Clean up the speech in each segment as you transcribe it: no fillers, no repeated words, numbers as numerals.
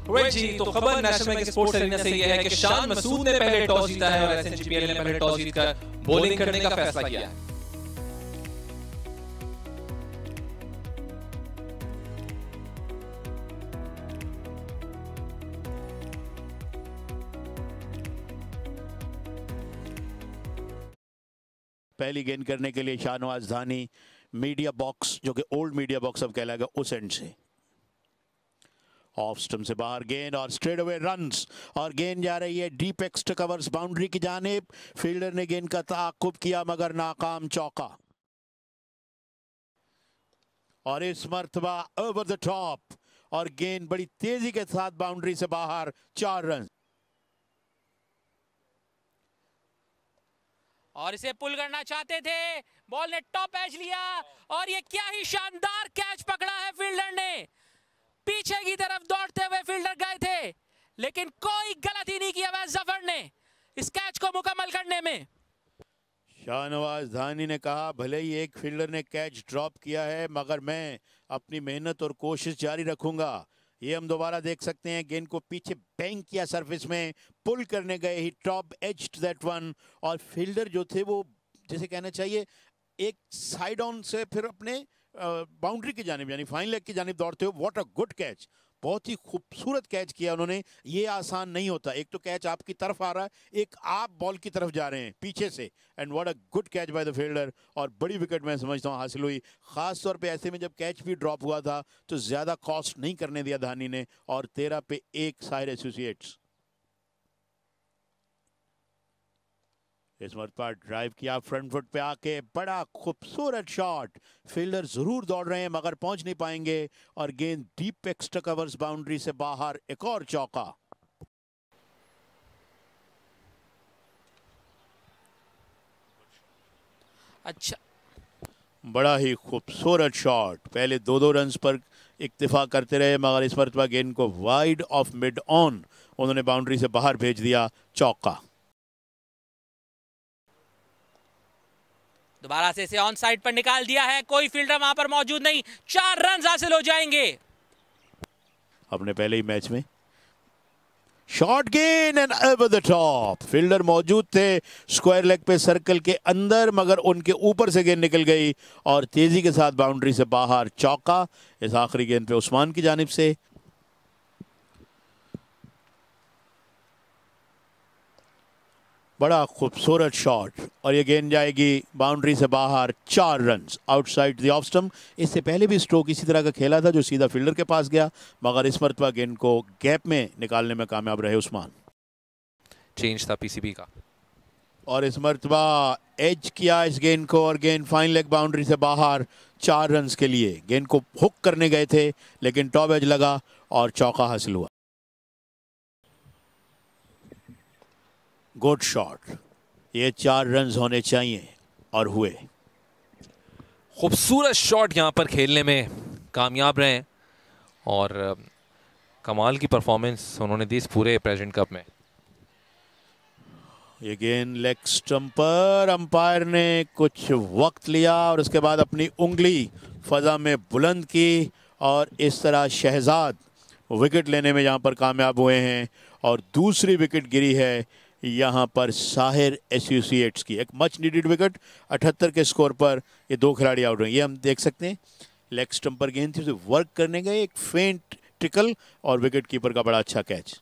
जी तो खबर national bank sports arena से यह है कि शान मसूद ने पहले टॉस जीता है और एसएनजीपीएल ने पहले टॉस जीतकर बॉलिंग करने का फैसला किया है। पहली गेंद करने के लिए शाहनवाज धानी मीडिया बॉक्स, जो कि ओल्ड मीडिया बॉक्स अब कहलाएगा, उस एंड से ऑफ स्टंप से बाहर गेंद और स्ट्रेट अवे रन्स और गेंद जा रही है डीप एक्स्ट्रा कवर्स बाउंड्री की जानिब। फील्डर ने गेंद का ताक़ुब किया मगर नाकाम, चौका। और इस मर्तबा ओवर द टॉप और गेंद बड़ी तेजी के साथ बाउंड्री से बाहर, 4 रन। और इसे पुल करना चाहते थे, बॉल ने टॉप एज लिया और ये क्या ही शानदार कैच पकड़ा है फील्डर ने। पीछे की तरफ दौड़ते हुए फील्डर गए थे लेकिन कोई गलती नहीं किया वह जफर ने इस कैच को मुकम्मल करने में। शाहनवाज धानी ने कहा, भले ही एक फील्डर ने कैच ड्रॉप किया है मगर मैं अपनी मेहनत और कोशिश जारी रखूंगा। ये हम दोबारा देख सकते हैं, गेंद को पीछे बैंक किया, सरफेस में पुल करने गए, ही टॉप एज्ड दैट वन। और फील्डर जो थे वो, जैसे कहना चाहिए, एक साइड ऑन से फिर अपने बाउंड्री की जानिब यानी फाइन लेग की जानिब दौड़ते हुए। व्हाट अ गुड कैच, बहुत ही खूबसूरत कैच किया उन्होंने। ये आसान नहीं होता, एक तो कैच आपकी तरफ आ रहा है, एक आप बॉल की तरफ जा रहे हैं पीछे से। And what a good catch by the fielder. और बड़ी विकेट मैं समझता हूँ हासिल हुई, खास तौर पे ऐसे में जब कैच भी ड्रॉप हुआ था तो ज़्यादा कॉस्ट नहीं करने दिया धानी ने। और 13 पे 1 साहिर एसोसिएट्स। इस मरतबा ड्राइव किया फ्रंट फुट पे आके, बड़ा खूबसूरत शॉट। फील्डर जरूर दौड़ रहे हैं मगर पहुंच नहीं पाएंगे और गेंद डीप एक्स्ट्रा कवर्स बाउंड्री से बाहर, एक और चौका। अच्छा, बड़ा ही खूबसूरत शॉट। पहले 2-2 रन्स पर इक्तिफा करते रहे मगर इस मरतबा गेंद को वाइड ऑफ मिड ऑन उन्होंने बाउंड्री से बाहर भेज दिया, चौका। दोबारा से इसे ऑन साइड पर निकाल दिया है, कोई फील्डर वहां पर मौजूद नहीं, 4 रन हासिल हो जाएंगे। अपने पहले ही मैच में शॉट गेंद and over the top. Fielder मौजूद थे स्क्वायर लेग पे सर्कल के अंदर मगर उनके ऊपर से गेंद निकल गई और तेजी के साथ बाउंड्री से बाहर, चौका। इस आखिरी गेंद पे उस्मान की जानिब से। बड़ा खूबसूरत शॉट और ये गेंद जाएगी बाउंड्री से बाहर, 4 runs outside the off stump. इससे पहले भी स्ट्रोक इसी तरह का खेला था जो सीधा फील्डर के पास गया मगर इस मरतबा गेंद को गैप में निकालने में कामयाब रहे उस्मान। चेंज था पीसीबी का और इस मरतबा एज किया इस गेंद को और गेंद फाइन लेग बाउंड्री से बाहर, 4 रन्स के लिए। गेंद को हुक करने गए थे लेकिन टॉप एज लगा और चौका हासिल हुआ। गुड शॉट, ये 4 रन्स होने चाहिए और हुए। खूबसूरत शॉट यहां पर खेलने में कामयाब रहे और कमाल की परफॉर्मेंस उन्होंने दी इस पूरे प्रेजेंट कप में। ये गेंद लेग स्टंप पर अंपायर ने कुछ वक्त लिया और उसके बाद अपनी उंगली फजा में बुलंद की और इस तरह शहजाद विकेट लेने में यहाँ पर कामयाब हुए हैं। और दूसरी विकेट गिरी है यहाँ पर साहिर एसोसिएट्स की, एक मच नीडेड विकेट। 78 के स्कोर पर ये 2 खिलाड़ी आउट हुए। ये हम देख सकते हैं, लेग स्टंप पर गेंद थी, उसे वर्क करने गए, एक फेंट टिकल और विकेट कीपर का बड़ा अच्छा कैच।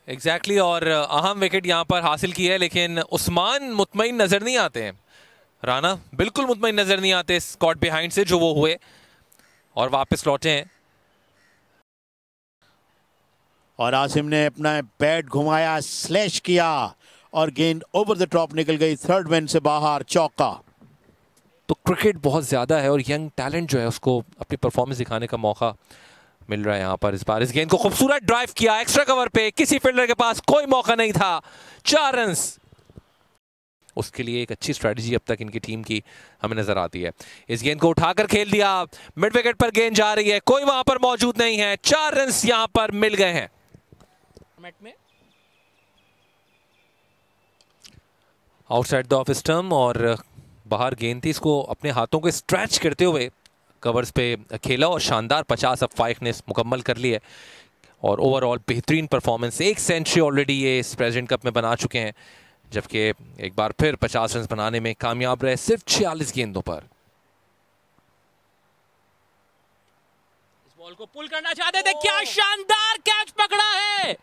एग्जैक्टली और अहम विकेट यहाँ पर हासिल की है लेकिन उस्मान मुतमईन नजर नहीं आते हैं। राना बिल्कुल मुतमईन नजर नहीं आते स्कॉट बिहाइंड से जो वो हुए और वापस लौटे हैं। और आसिम ने अपना बैट घुमाया, स्लैश किया और गेंद ओवर द टॉप निकल गई, थर्ड मैन से बाहर, चौका। तो क्रिकेट बहुत ज़्यादा है और यंग टैलेंट जो है उसको अपनी परफॉर्मेंस दिखाने का मौका मिल रहा है यहाँ पर। इस बार इस गेंद को खूबसूरत ड्राइव किया एक्स्ट्रा कवर पे, किसी फील्डर के पास कोई मौका नहीं था, 4 रन्स। उसके लिए एक अच्छी स्ट्रेटजी अब तक इनकी टीम की हमें नजर आती है। इस गेंद को उठाकर खेल दिया, मिड विकेट पर गेंद जा रही है, कोई वहां पर मौजूद नहीं है, 4 रन्स यहाँ पर मिल गए हैं। में आउटसाइड द ऑफ स्टंप और बाहर गेंद थी, इसको अपने हाथों को स्ट्रेच करते हुए कवर्स पे खेला और शानदार 50 अब फाइक ने मुकम्मल कर ली है और ओवरऑल बेहतरीन परफॉर्मेंस। 1 सेंचुरी ऑलरेडी ये इस प्रेसिडेंट कप में बना चुके हैं, जबकि एक बार फिर 50 रन बनाने में कामयाब रहे सिर्फ 46 गेंदों पर। इस बॉल को पुल करना चाहते थे, क्या शानदार कैच पकड़ा है।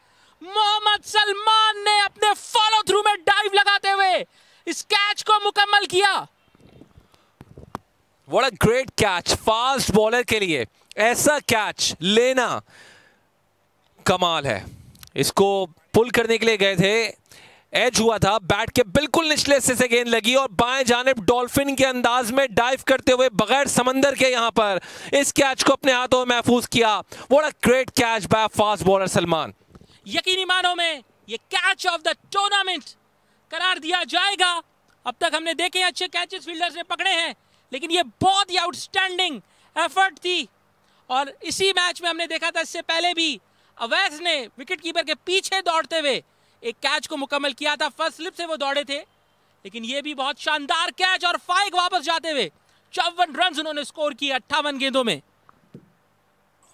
मोहम्मद सलमान ने अपने फॉलो थ्रू में डाइव लगाते हुए इस कैच को मुकम्मल किया। What a great catch, fast bowler के लिए ऐसा कैच लेना कमाल है। इसको पुल करने के लिए गए थे, एज हुआ था, बैट के बिल्कुल निचले हिस्से से गेंद लगी और बाएं जानिब डॉल्फिन के अंदाज में डाइव करते हुए बगैर समंदर के यहां पर इस कैच को अपने हाथों में महफूज किया। What a great catch by fast bowler Salman. यकीनी मानों में ये कैच ऑफ द टूर्नामेंट करार दिया जाएगा। अब तक हमने देखे अच्छे कैचेस फील्डर्स ने पकड़े हैं, लेकिन ये बहुत ही आउटस्टैंडिंग एफर्ट थी। और इसी मैच में हमने देखा था, इससे पहले भी अवैस ने विकेटकीपर के पीछे दौड़ते हुए एक कैच को मुकम्मल किया था। फर्स्ट स्लिप से वो दौड़े थे, लेकिन ये भी बहुत शानदार कैच और फाइक वापस जाते हुए 54 रन उन्होंने स्कोर किए 58 गेंदों में।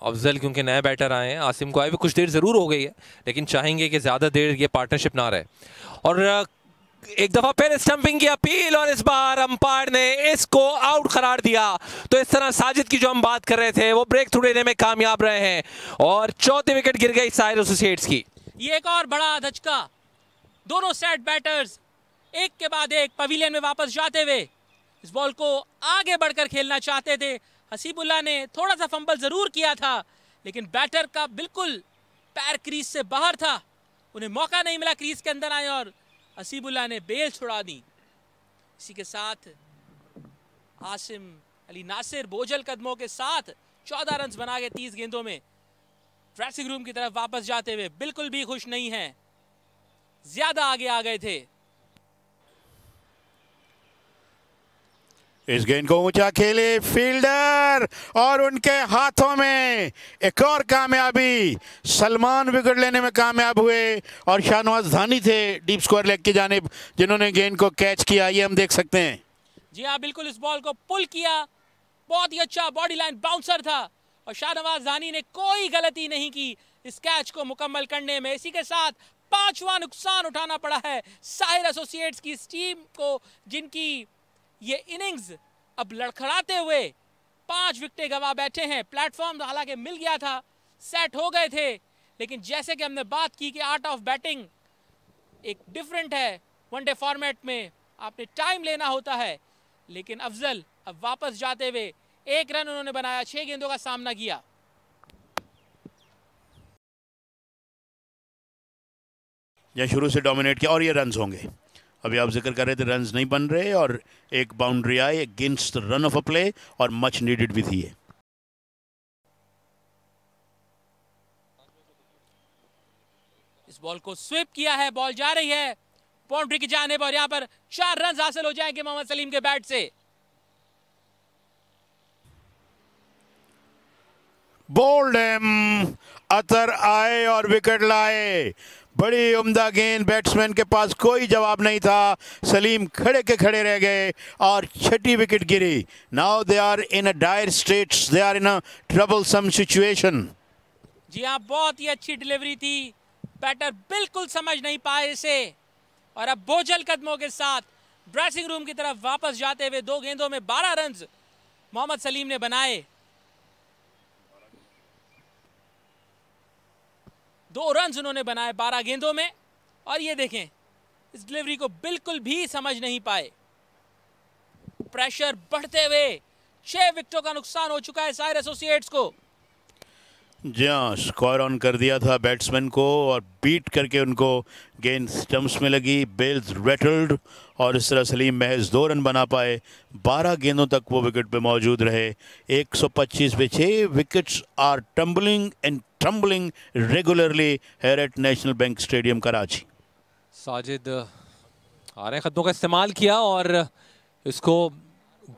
अफजल क्योंकि नए बैटर आए हैं, आसिम को आए हुए कुछ देर जरूर हो गई है, लेकिन चाहेंगे कि ज्यादा देर ये पार्टनरशिप ना रहे। और एक दफा फिर स्टंपिंग की अपील और इस बार अंपायर ने इसको आउट करार दिया। तो इस तरह साजिद की जो हम बात कर रहे थे वो ब्रेक थ्रू लेने में कामयाब रहे हैं और चौथी विकेट गिर गई साहिर एसोसिएट्स की। ये एक और बड़ा धचका, दोनों सेट बैटर्स एक के बाद एक पवेलियन में वापस जाते हुए इस बॉल को आगे बढ़कर खेलना चाहते थे। हसीबुल्लाह ने थोड़ा सा फंबल जरूर किया था, लेकिन बैटर का बिल्कुल पैर क्रीज से बाहर था, उन्हें मौका नहीं मिला क्रीज के अंदर आए और हसीबुल्लाह ने बेल छुड़ा दी। इसी के साथ आसिम अली नासिर बोझल कदमों के साथ 14 रन बना के 30 गेंदों में ड्रेसिंग रूम की तरफ वापस जाते हुए बिल्कुल भी खुश नहीं है, ज्यादा आगे आ गए थे। इस गेंद को ऊंचा खेले फील्डर और उनके हाथों में एक और कामयाबी। सलमान विकेट लेने में कामयाब हुए और शाहनवाज धानी थे डीप स्क्वायर लेग की जानिब जिन्होंने गेंद को कैच किया। ये हम देख सकते हैं। जी हाँ, बिल्कुल इस बॉल को पुल किया, बहुत ही अच्छा बॉडी लाइन बाउंसर था और शाहनवाज धानी ने कोई गलती नहीं की इस कैच को मुकम्मल करने में। इसी के साथ 5वां नुकसान उठाना पड़ा है साहिर एसोसिएट्स की इस टीम को, जिनकी ये इनिंग्स अब लड़खड़ाते हुए 5 विकेटें गंवा बैठे हैं। प्लेटफॉर्म हालांकि मिल गया था, सेट हो गए थे, लेकिन जैसे कि हमने बात की कि आर्ट ऑफ बैटिंग एक डिफरेंट है, वनडे फॉर्मेट में आपने टाइम लेना होता है। लेकिन अफजल अब वापस जाते हुए 1 रन उन्होंने बनाया, 6 गेंदों का सामना किया। या शुरू से डोमिनेट किया और ये रन्स होंगे। अभी आप जिक्र कर रहे थे रन्स नहीं बन रहे और एक boundary I against run of a play और मच नीडेड भी थी। इस बॉल को स्वीप किया है, बॉल जा रही है बाउंड्री की जानिब और यहां पर 4 रन हासिल हो जाएंगे मोहम्मद सलीम के बैट से। बोल्ड अतर आए और विकेट लाए। बड़ी उम्दा गेंद, बैट्समैन के पास कोई जवाब नहीं था। सलीम खड़े के खड़े रह गए और 6ठी विकेट गिरी। Now they are in a dire states, they are in a troublesome situation. जी हाँ, बहुत ही अच्छी डिलीवरी थी, बैटर बिल्कुल समझ नहीं पाए इसे और अब बोझल कदमों के साथ ड्रेसिंग रूम की तरफ वापस जाते हुए 2 गेंदों में 12 रन मोहम्मद सलीम ने बनाए। 2 रन उन्होंने बनाए 12 गेंदों में और ये देखें इस डिलीवरी को बिल्कुल भी समझ नहीं पाए। प्रेशर बढ़ते हुए 6 विकेटों का नुकसान हो चुका है साहिर एसोसिएट्स को। जी हाँ, स्कोर ऑन कर दिया था बैट्समैन को और बीट करके उनको गेंद स्टंप्स में लगी, बेल्स रेटल्ड और इस तरह सलीम महज 2 रन बना पाए। 12 गेंदों तक वो विकेट पे मौजूद रहे। 125 पे 6 wickets are tumbling and trembling regularly here at national bank stadium Karachi. Sajid आ रहे खतों का इस्तेमाल किया और इसको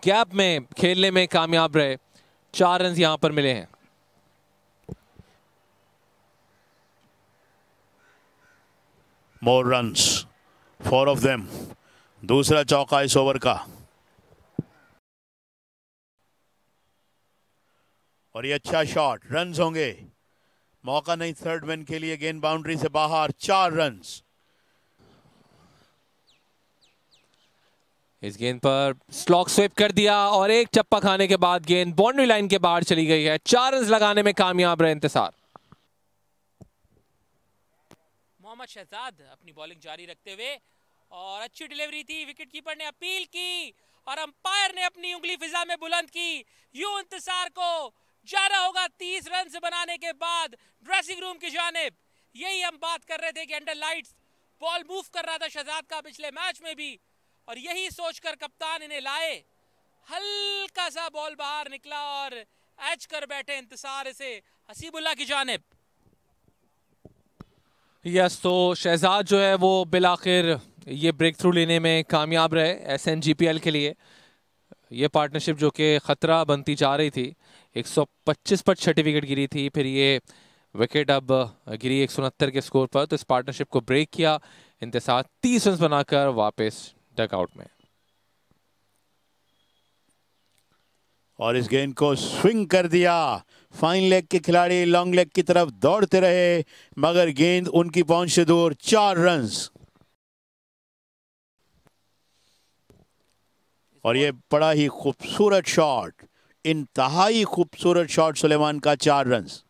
गैप में खेलने में कामयाब रहे। 4 रन यहां पर मिले हैं। More runs, 4 of them. दूसरा चौका इस ओवर का। और ये अच्छा शॉट, रन्स होंगे, मौका नहीं थर्ड मैन के लिए। गेंद बाउंड्री से बाहर, 4 रन्स। इस गेंद पर स्लॉग स्वीप कर दिया और एक चप्पा खाने के बाद गेंद बाउंड्री लाइन के बाहर चली गई है। 4 रन लगाने में कामयाब रहे इंतजार। मोहम्मद शहजाद अपनी बॉलिंग जारी रखते हुए, और अच्छी डिलीवरी थी, विकेट कीपर ने अपील की और अंपायर ने अपनी उंगली फिजा में बुलंद की। यूं इंतजार को जाना होगा 30 रन बनाने के बाद ड्रेसिंग रूम की जानिब। यही हम बात कर रहे थे कि अंडर लाइट्स बॉल मूव कर रहा था शहजाद का पिछले मैच में भी, और यही सोचकर कप्तान इन्हें लाए। हल्का सा बॉल बाहर निकला और एज कर बैठे इंतजार इसे हसीबुल्ला की जानिब। यस, तो शहजाद जो है वो बिलाखिर ये ब्रेक थ्रू लेने में कामयाब रहे SNGPL के लिए। ये पार्टनरशिप जो कि ख़तरा बनती जा रही थी, 125 पर छठी विकेट गिरी थी, फिर ये विकेट अब गिरी 169 के स्कोर पर, तो इस पार्टनरशिप को ब्रेक किया इंतजार 30 रन बनाकर वापस डकआउट में। और इस गेंद को स्विंग कर दिया। फाइन लेग के खिलाड़ी लॉन्ग लेग की तरफ दौड़ते रहे, मगर गेंद उनकी पहुंच से दूर। 4 रन्स। और ये बड़ा ही खूबसूरत शॉट, इंतहाई खूबसूरत शॉट सुलेमान का। 4 runs.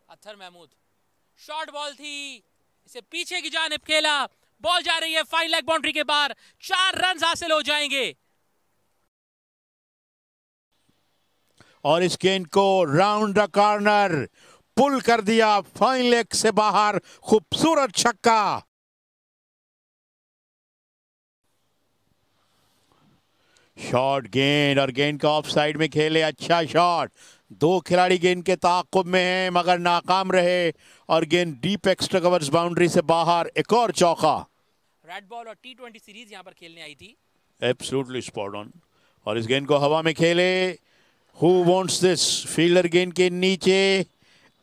Athar Mahmood, short ball थी, इसे पीछे की जानिब खेला, बॉल जा रही है फाइन लेग बाउंड्री के बाहर। 4 रन हासिल हो जाएंगे। और इस गेंद को राउंड द कॉर्नर पुल कर दिया, फाइन लेग से बाहर। खूबसूरत छक्का। शॉट गेंद, और गेंद का ऑफ साइड में खेले। अच्छा शॉट, 2 खिलाड़ी गेंद के ताक़ुब में हैं मगर नाकाम रहे, और गेंद डीप एक्स्ट्रा कवर्स बाउंड्री से बाहर। एक और चौका। रेड बॉल और T20 सीरीज यहां पर खेलने आई थी। Absolutely spot on. और इस गेंद को हवा में खेले। Who wants this? फील्डर गेंद के नीचे,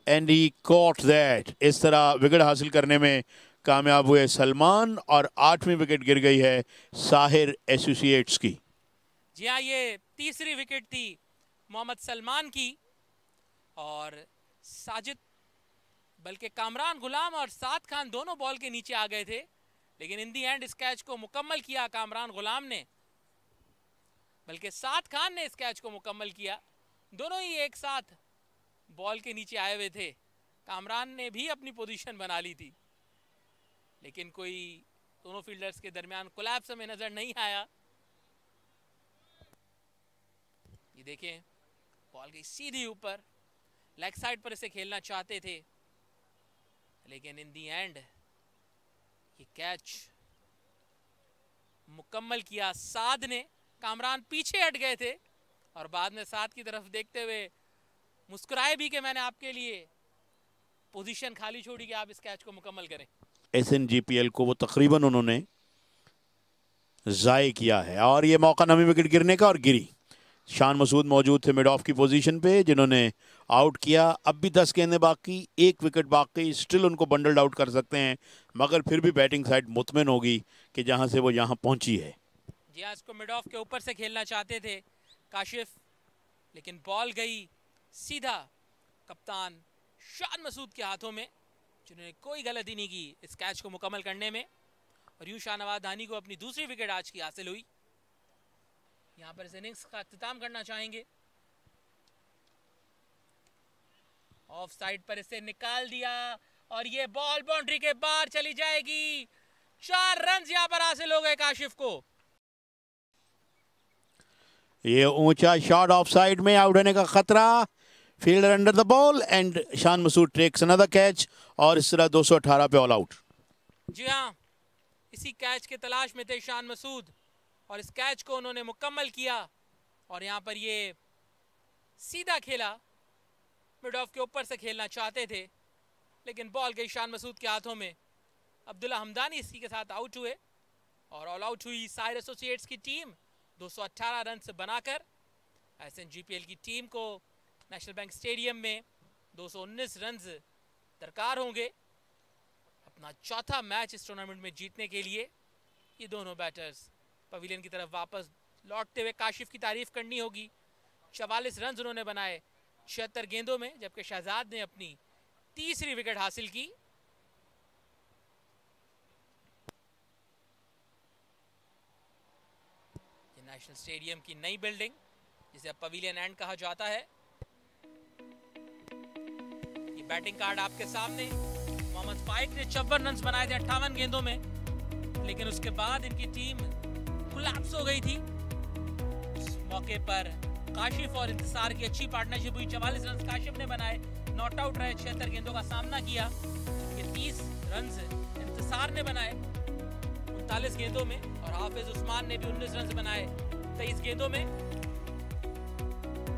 एंड ही कॉट दैट। इस तरह विकेट हासिल करने में कामयाब हुए सलमान, और 8वीं विकेट गिर गई है साहिर एसोसिएट्स की। जी हाँ, ये तीसरी विकेट थी मोहम्मद सलमान की, और साजिद बल्कि कामरान गुलाम और साद खान दोनों बॉल के नीचे आ गए थे, लेकिन इन दी एंड इस कैच को मुकम्मल किया कामरान गुलाम ने, बल्कि साद खान ने इस कैच को मुकम्मल किया। दोनों ही एक साथ बॉल के नीचे आए हुए थे। कामरान ने भी अपनी पोजीशन बना ली थी, लेकिन कोई दोनों फील्डर्स के दरमियान कोलैप्स हमें नजर नहीं आया। ये देखें, बॉल गई सीधी ऊपर, लेग साइड पर इसे खेलना चाहते थे, लेकिन इन दी एंड ये कैच मुकम्मल किया साद ने। कामरान पीछे हट गए थे और बाद में साद की तरफ देखते हुए मुस्कुराए भी कि मैंने आपके लिए पोजीशन खाली छोड़ी कि आप इस कैच को मुकम्मल करें। SNGPL को वो तकरीबन उन्होंने जाये किया है, और ये मौका 9वीं विकेट गिरने का, और गिरी। शान मसूद मौजूद थे मिड ऑफ की पोजीशन पे, जिन्होंने आउट किया। अब भी 10 गेंदें बाकी, 1 विकेट बाकी। स्टिल उनको बंडल्ड आउट कर सकते हैं, मगर फिर भी बैटिंग साइड मुतमिन होगी कि जहां से वो यहां पहुंची है। जी हाँ, इसको मिड ऑफ के ऊपर से खेलना चाहते थे काशिफ, लेकिन बॉल गई सीधा कप्तान शान मसूद के हाथों में, जिन्होंने कोई गलती नहीं की इस कैच को मुकम्मल करने में, और यूं शाहनवाज धानी को अपनी दूसरी विकेट आज की हासिल हुई। यहां पर इस इनिंग्स का इख्तिताम करना चाहेंगे। ऑफ साइड पर इसे निकाल दिया, और ये बॉल बाउंड्री के बाहर चली जाएगी। 4 रन यहां पर हासिल हो गए काशिफ को। ये ऊंचा शॉट ऑफ साइड में, आउट होने का खतरा। Fielder under the ball, and Shan Masood takes another catch, और इस तरह 218 पे ऑल आउट। जी हाँ, इसी कैच के तलाश में थे शान मसूद, और इस कैच को उन्होंने मुकम्मल किया, और यहाँ पर ये सीधा खेला। मिड ऑफ के ऊपर से खेलना चाहते थे, लेकिन बॉल गई शान मसूद के हाथों में। अब्दुल्ला हमदानी इसी के साथ आउट हुए, और ऑल आउट हुई साहिर एसोसिएट्स की टीम 218 रन से बनाकर। SNGPL की टीम को नेशनल बैंक स्टेडियम में 219 रन दरकार होंगे अपना चौथा मैच इस टूर्नामेंट में जीतने के लिए। ये दोनों बैटर्स पवेलियन की तरफ वापस लौटते हुए काशिफ की तारीफ करनी होगी, 44 रन उन्होंने बनाए 76 गेंदों में, जबकि शहजाद ने अपनी तीसरी विकेट हासिल की। नेशनल स्टेडियम की नई बिल्डिंग, जिसे अब पवेलियन एंड कहा जाता है। ये बैटिंग कार्ड आपके सामने। मोहम्मद फाइक ने 54 रन बनाए थे 58 गेंदों में, लेकिन उसके बाद इनकी टीम कोलैप्स हो गई थी। उस मौके पर काशिफ और इंतजार की अच्छी पार्टनरशिप हुई। 44 रन काशिफ ने बनाए, नॉट आउट रहे, 76 गेंदों का सामना किया। ये 30 रन इंतजार ने बनाए 39 गेंदों में, और हाफिज उस्मान ने भी 19 रन बनाए 23 गेंदों में।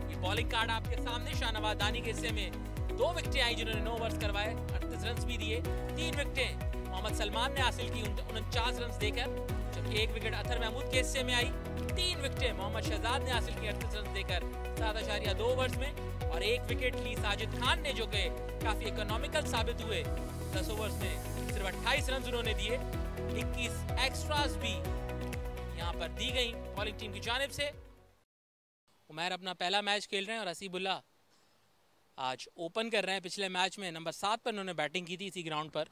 ये बॉलिंग कार्ड आपके सामने। शाहनवाज दानी के हिस्से में 2 विकेटें आई, जिन्होंने 9 ओवर्स करवाए, 38 रन भी दिए। 3 विकेटें मोहम्मद सलमान ने हासिल की 49 रन देकर, जबकि 1 विकेट अथर महमूद के हिस्से में आई। 3 विकेटें मोहम्मद शहजाद ने हासिल की 38 रन देकर 7.2 ओवर्स में, और 1 विकेट ली साजिद खान ने, जो कि काफी इकोनॉमिकल साबित हुए। 10 ओवर्स में सिर्फ 28 रन उन्होंने दिए। 21 एक्स्ट्रास भी यहाँ पर दी गई बॉलिंग टीम की जानिब से। उमैर अपना पहला मैच खेल रहे हैं, और हसीबुल्ला आज ओपन कर रहे हैं। पिछले मैच में नंबर 7 पर उन्होंने बैटिंग की थी इसी ग्राउंड पर।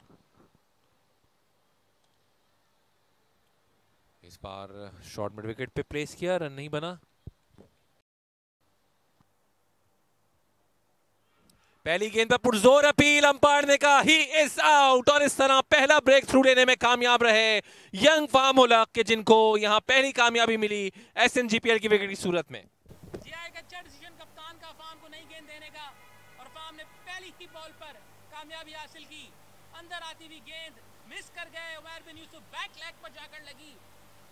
इस बार शॉर्ट मिड विकेट पे प्लेस किया, रन नहीं बना। पहली गेंद पर पुरजोर अपील, अंपायर ने कहा ही इज आउट, और इस तरह पहला ब्रेक थ्रू लेने में कामयाब रहे यंग फार्म उलक के, जिनको यहां पहली कामयाबी मिली SNGPL की विकेट की सूरत में। अच्छा डिसीजन कप्तान का फार्म को नहीं गेंद देने का, और फार्म ने पहली ही बॉल पर कामयाबी हासिल की। अंदर आती हुई गेंद मिस कर गए। उमैर बिन यूसुफ बैक लेग पर जाकर लगी,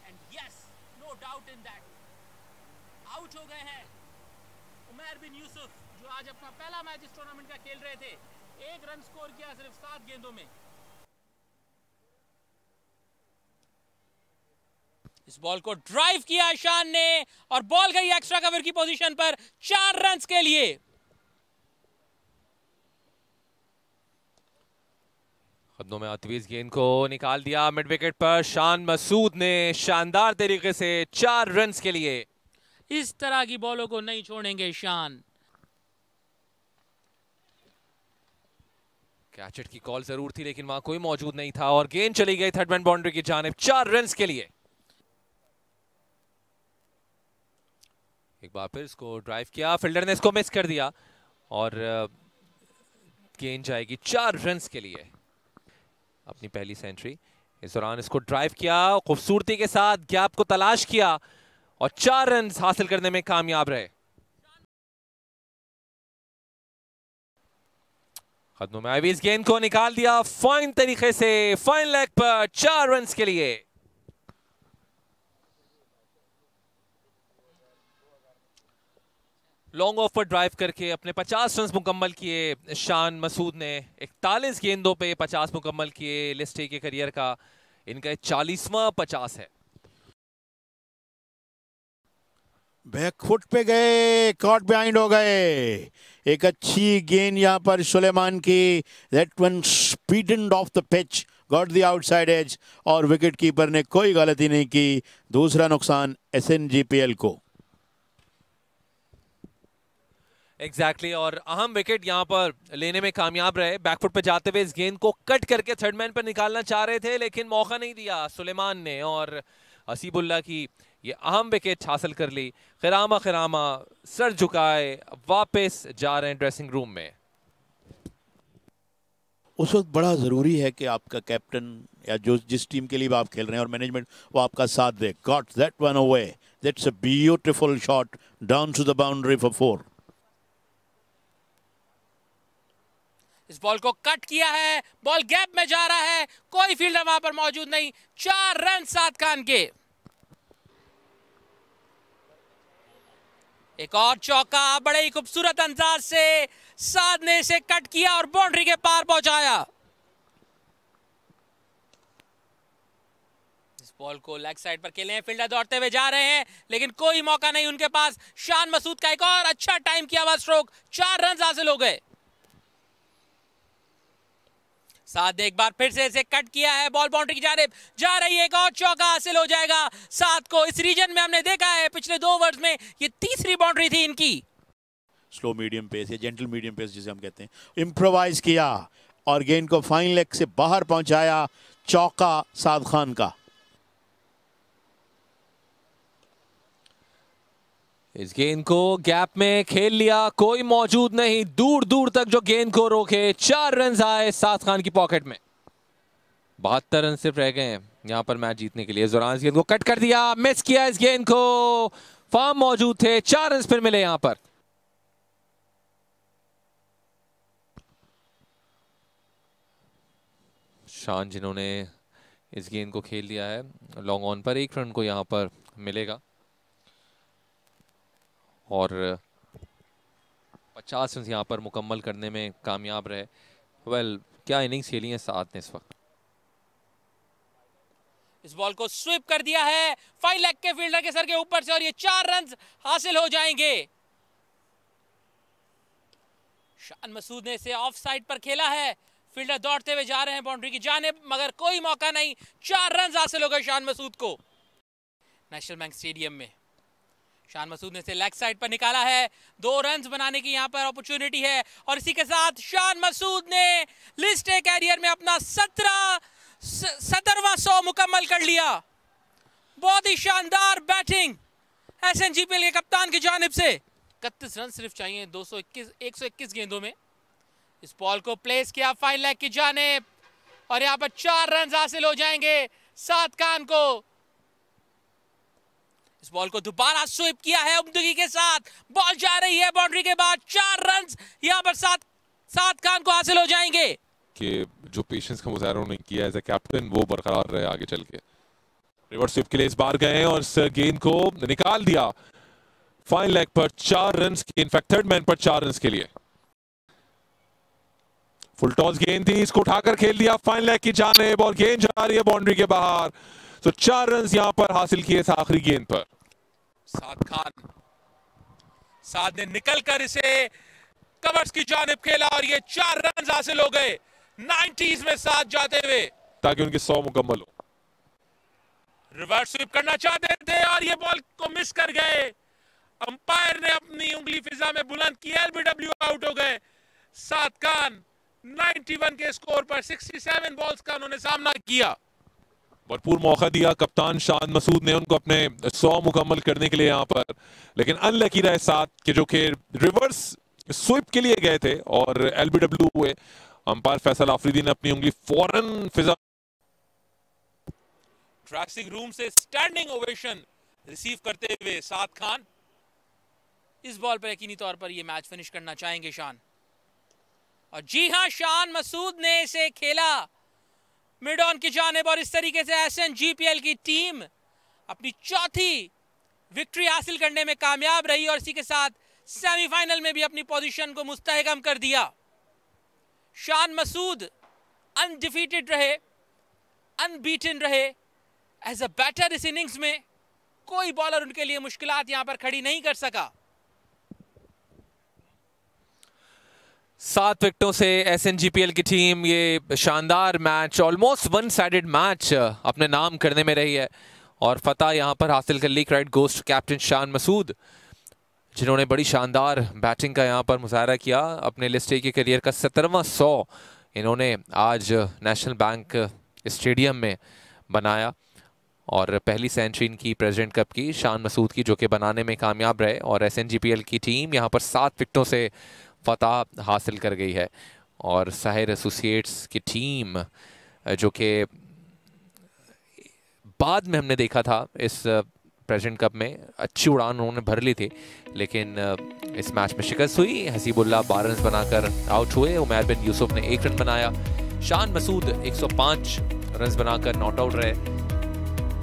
and yes, no doubt in that, out हो गए हैं उमैर बिन यूसुफ, जो आज अपना पहला मैच इस टूर्नामेंट का खेल रहे थे। 1 रन स्कोर किया सिर्फ 7 गेंदों में। इस बॉल को ड्राइव किया शान ने, और बॉल गई एक्स्ट्रा कवर की पोजीशन पर 4 रन के लिए। कदमों में आती हुई इस गेंद को निकाल दिया मिड विकेट पर शान मसूद ने शानदार तरीके से 4 रन के लिए। इस तरह की बॉलों को नहीं छोड़ेंगे शान। कैचेट की कॉल जरूर थी, लेकिन वहां कोई मौजूद नहीं था, और गेंद चली गई थर्ड मैन बाउंड्री की जानिब 4 रन के लिए। एक बार फिर इसको ड्राइव किया, फील्डर ने इसको मिस कर दिया, और गेंद जाएगी 4 रन के लिए। अपनी पहली सेंचुरी। इस दौरान इसको ड्राइव किया, खूबसूरती के साथ गैप को तलाश किया, और 4 रन हासिल करने में कामयाब रहे। कदमों में आई इस गेंद को निकाल दिया फाइन तरीके से, फाइन लेग पर 4 रन के लिए। लॉन्ग ऑफ पर ड्राइव करके अपने 50 रन मुकम्मल किए शान मसूद ने। 41 गेंदों पे 50 मुकम्मल किए। लिस्ट ए के करियर का इनका 40वां 50 है। बैकफुट पे गए, कॉट बिहाइंड हो गए। एक अच्छी गेंद यहां पर सुलेमान की, that one speeded off the pitch, got the outside edge, और विकेट कीपर ने कोई गलती नहीं की। दूसरा नुकसान SNGPL को। एग्जैक्टली और अहम विकेट यहां पर लेने में कामयाब रहे। बैकफुट पे जाते हुए इस गेंद को कट करके थर्ड मैन पर निकालना चाह रहे थे, लेकिन मौका नहीं दिया सुलेमान ने, और हसीबुल्ला की ये अहम विकेट हासिल कर ली। खिरामा सर झुकाए वापस जा रहे हैं ड्रेसिंग रूम में। उस वक्त बड़ा ज़रूरी है कि आपका कैप्टन या जो जिस टीम के लिए आप खेल रहे हैं और मैनेजमेंट वो आपका साथ दे। Got that one away, that's a beautiful shot down to the boundary for 4। इस बॉल को कट किया है, बॉल गैप में जा रहा है, कोई फील्डर वहां पर मौजूद नहीं। 4 रन साद खान के। एक और चौका बड़े ही खूबसूरत अंदाज से साद ने इसे कट किया और बाउंड्री के पार पहुंचाया। इस बॉल को लेग साइड पर खेले हैं, फील्डर दौड़ते हुए जा रहे हैं, लेकिन कोई मौका नहीं उनके पास। शान मसूद का एक और अच्छा टाइम किया हुआ स्ट्रोक, 4 रन हासिल हो गए। साथ ने एक बार फिर से इसे कट किया है, बॉल बाउंड्री की जानिब जा रही है, एक और चौका हासिल हो जाएगा साथ को। इस रीजन में हमने देखा है पिछले 2 ओवर्स में ये तीसरी बाउंड्री थी इनकी। स्लो मीडियम पेस या जेंटल मीडियम पेस जिसे हम कहते हैं, इम्प्रोवाइज किया और गेंद को फाइन लेग से बाहर पहुंचाया, चौका साद खान का। इस गेंद को गैप में खेल लिया, कोई मौजूद नहीं, दूर दूर तक जो गेंद को रोके। 4 रन आए साद खान की पॉकेट में। 72 रन सिर्फ रह गए हैं यहां पर मैच जीतने के लिए। इस दौरान इस गेंद को कट कर दिया, मिस किया इस गेंद को, फॉर्म मौजूद थे, 4 रन फिर मिले यहां पर। शान जिन्होंने इस गेंद को खेल लिया है लॉन्ग ऑन पर, 1 रन को यहां पर मिलेगा और 50 रन यहां पर मुकम्मल करने में कामयाब रहे। वेल, क्या इनिंग्स खेली है साथ ने इस वक्त। इस बॉल को स्वीप कर दिया है फाइन लेग के फील्डर के सर के ऊपर से और ये 4 रन हासिल हो जाएंगे। शान मसूद ने इसे ऑफ साइड पर खेला है, फील्डर दौड़ते हुए जा रहे हैं बाउंड्री की जानिब, मगर कोई मौका नहीं। 4 रन हासिल हो गए शान मसूद को। नेशनल बैंक स्टेडियम में शान मसूद ने इसे लेग साइड पर निकाला है, 2 रन बनाने की यहां पर अपॉर्चुनिटी है और इसी के साथ शान मसूद ने लिस्ट ए कैरियर में अपना 17वां 100 मुकम्मल कर लिया। बहुत ही शानदार बैटिंग एसएनजीपीएल के कप्तान की जानिब से। 31 रन सिर्फ चाहिए 121 गेंदों में। इस बॉल को प्लेस किया फाइन लेग की जानिब और यहां पर 4 रन हासिल हो जाएंगे साद खान को। इस बॉल को दोबारा स्वीप किया है उम्दगी के साथ, बॉल जा रही है बाउंड्री के बाद, 4 रन यहां पर साद खान को हासिल हो जाएंगे। कि जो पेशेंस का मुजाहरा उन्होंने किया एज ए कैप्टन वो बरकरार रहे आगे चल के। रिवर्स स्वीप के लिए इस बार गए और इस गेंद को निकाल दिया फाइन लेग पर 4 रन के, इनफैक्ट थर्ड मैन पर 4 रन के लिए। फुल टॉस गेंद थी, इसको उठाकर खेल दिया फाइन लेग की जानिब और गेंद जा रही है बाउंड्री के बाहर। तो 4 रन यहां पर हासिल किए था आखिरी गेंद पर। साद ने निकलकर इसे कवर्स की जानिब खेला और ये 4 रन हासिल हो गए 90s में साद जाते हुए, ताकि उनके 100 मुकम्मल हो। रिवर्स स्वीप करना चाहते थे और ये बॉल को मिस कर गए। अंपायर ने अपनी उंगली फिजा में बुलंद की, एलबीडब्ल्यू आउट हो गए। साद खान 91 के स्कोर पर 67 बॉल्स का उन्होंने सामना किया। भरपूर मौका दिया कप्तान शान मसूद ने उनको अपने 100 मुकम्मल करने के लिए यहां पर, लेकिन अनलकी रहे साथ के जो कि रिवर्स स्वीप के लिए गए थे और एलबीडब्ल्यू हुए। अंपायर फैसल आफरीदी ने अपनी उंगली फौरन फिजा। ड्रेसिंग रूम से स्टैंडिंग ओवेशन रिसीव करते हुए साद खान इस बॉल पर यकीनी तौर पर यह मैच फिनिश करना चाहेंगे शान। और जी हां, शान मसूद ने इसे खेला मिड ऑन की जानिब और इस तरीके से एसएनजीपीएल की टीम अपनी 4थी विक्ट्री हासिल करने में कामयाब रही और इसी के साथ सेमीफाइनल में भी अपनी पोजीशन को मुस्तहकम कर दिया। शान मसूद अनडिफीटेड रहे, अनबीटन रहे एज अ बैटर। इस इनिंग्स में कोई बॉलर उनके लिए मुश्किलात यहां पर खड़ी नहीं कर सका। 7 विकेटों से एसएनजीपीएल की टीम ये शानदार match, almost one sided match अपने नाम करने में रही है और फतह यहां पर हासिल कर ली। Credit goes to captain Shan Masood, जिन्होंने बड़ी शानदार बैटिंग का यहां पर मुजाहरा किया। अपने लिस्ट ए के करियर का 17वां 100 इन्होंने आज नेशनल बैंक स्टेडियम में बनाया और पहली सेंचुरी इनकी प्रेसिडेंट कप की शान मसूद की, जो कि बनाने में कामयाब रहे। और एसएनजीपीएल की टीम यहां पर 7 विकेटों से फतह हासिल कर गई है। और साहिर एसोसिएट्स की टीम, जो कि बाद में हमने देखा था इस प्रेसिडेंट कप में अच्छी उड़ान उन्होंने भर ली थी, लेकिन इस मैच में शिकस्त हुई। हसीबुल्लाह 12 रन बनाकर आउट हुए, उमैर बिन यूसुफ ने 1 रन बनाया, शान मसूद 105 रन बनाकर नॉट आउट रहे।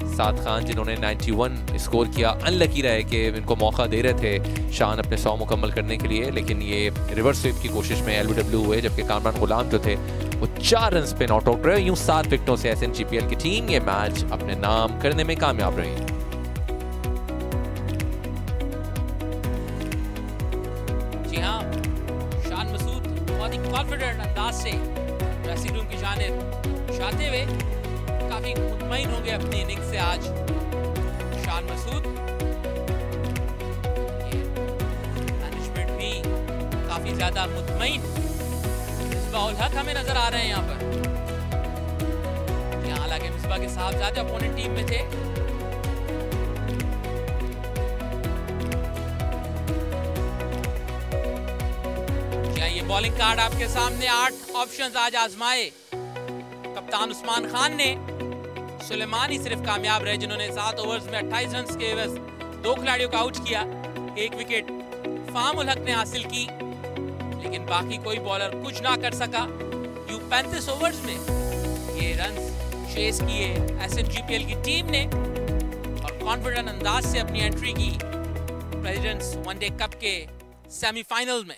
साद खान जिन्होंने 91 स्कोर किया, अनलकी रहे कि इनको मौका दे रहे थे शान अपने 100 मुकम्मल करने के लिए, लेकिन ये रिवर्स स्वीप की कोशिश में एलबीडब्ल्यू हुए, जबकि कामरान गुलाम जो थे वो 4 रन पे नॉट आउट रहे। यूं 7 विकेटों से एसएनजीपीएल की टीम ये मैच अपने नाम करने में कामयाब रही। जी हाँ, शान मसूद बहुत ही कॉन्फिडेंट अंदाज से ड्रेसिंग रूम की जानिब जाते हुए काफी मुतमईन होंगे अपनी इनिंग्स से आज शान मसूद। मैनेजमेंट भी काफी ज्यादा मुतमईन। मिसबाह उल हक हमें नजर आ रहे हैं यहाँ पर। यहाँ हालांकि मिसबाह के साहबजादे अपोनेंट टीम में थे। ये बॉलिंग कार्ड आपके सामने 8 ऑप्शंस आज आजमाए कप्तान उस्मान खान ने। सुलेमान ही सिर्फ कामयाब रहे जिन्होंने 7 ओवर्स में 28 रन के एवज 2 खिलाड़ियों को आउट किया। 1 विकेट फाम उल हक ने हासिल की, लेकिन बाकी कोई बॉलर कुछ ना कर सका। 35 ओवर्स में ये रन चेस किए SMGPL की टीम ने और कॉन्फिडेंट अंदाज से अपनी एंट्री की प्रेसिडेंट्स वनडे कप के सेमीफाइनल में।